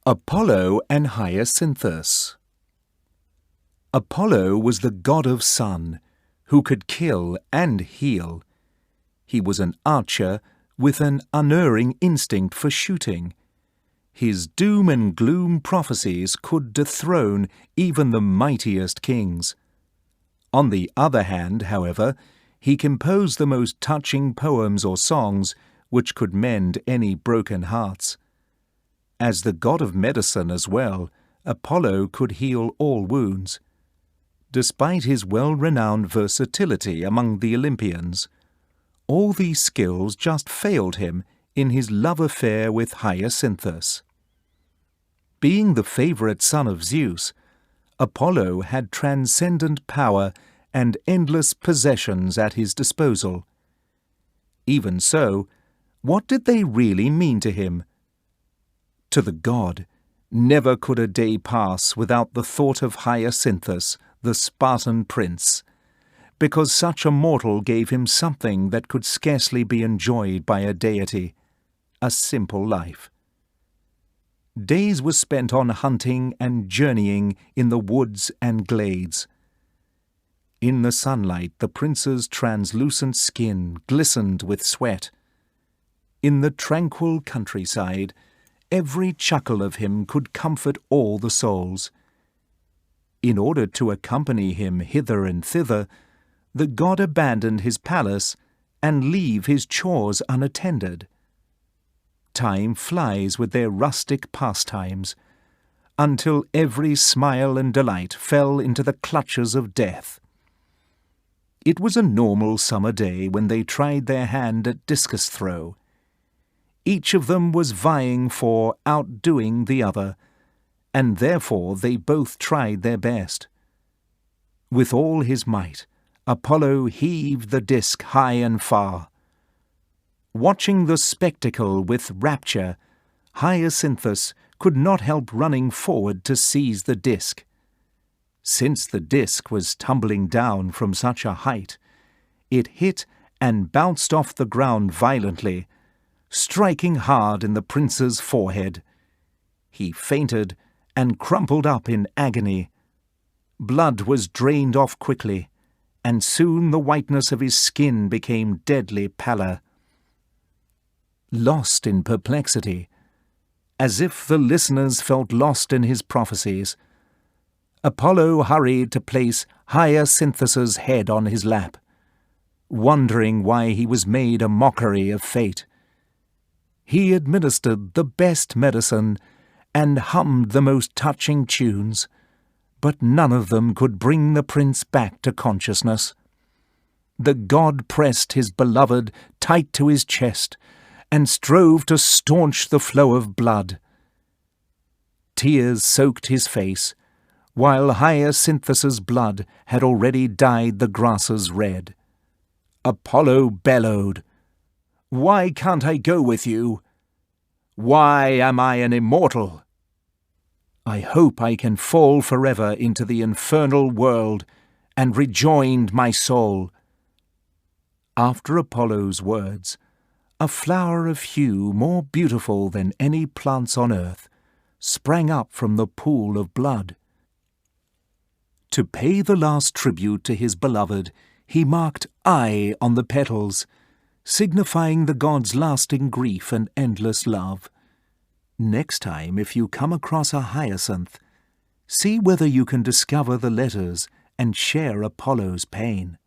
Apollo and Hyacinthus. Apollo was the god of sun, who could kill and heal. He was an archer with an unerring instinct for shooting. His doom and gloom prophecies could dethrone even the mightiest kings. On the other hand, however, he composed the most touching poems or songs which could mend any broken hearts. As the god of medicine as well, Apollo could heal all wounds. Despite his well-renowned versatility among the Olympians, all these skills just failed him in his love affair with Hyacinthus. Being the favorite son of Zeus, Apollo had transcendent power and endless possessions at his disposal. Even so, what did they really mean to him? To the god, never could a day pass without the thought of Hyacinthus, the Spartan prince, because such a mortal gave him something that could scarcely be enjoyed by a deity, a simple life. Days were spent on hunting and journeying in the woods and glades. In the sunlight the prince's translucent skin glistened with sweat. In the tranquil countryside, every chuckle of him could comfort all the souls. In order to accompany him hither and thither, the god abandoned his palace and leave his chores unattended. Time flies with their rustic pastimes, until every smile and delight fell into the clutches of death. It was a normal summer day when they tried their hand at discus throw. Each of them was vying for outdoing the other, and therefore they both tried their best. With all his might, Apollo heaved the disc high and far. Watching the spectacle with rapture, Hyacinthus could not help running forward to seize the disc. Since the disc was tumbling down from such a height, it hit and bounced off the ground violently, striking hard in the prince's forehead. He fainted and crumpled up in agony. Blood was drained off quickly, and soon the whiteness of his skin became deadly pallor. Lost in perplexity, as if the listeners felt lost in his prophecies, Apollo hurried to place Hyacinthus's head on his lap, wondering why he was made a mockery of fate. He administered the best medicine and hummed the most touching tunes, but none of them could bring the prince back to consciousness. The god pressed his beloved tight to his chest and strove to staunch the flow of blood. Tears soaked his face, while Hyacinthus's blood had already dyed the grasses red. Apollo bellowed, "Why can't I go with you? Why am I an immortal? I hope I can fall forever into the infernal world and rejoin my soul." After Apollo's words, a flower of hue more beautiful than any plants on earth sprang up from the pool of blood. To pay the last tribute to his beloved, he marked I on the petals, signifying the god's lasting grief and endless love. Next time, if you come across a hyacinth, see whether you can discover the letters and share Apollo's pain.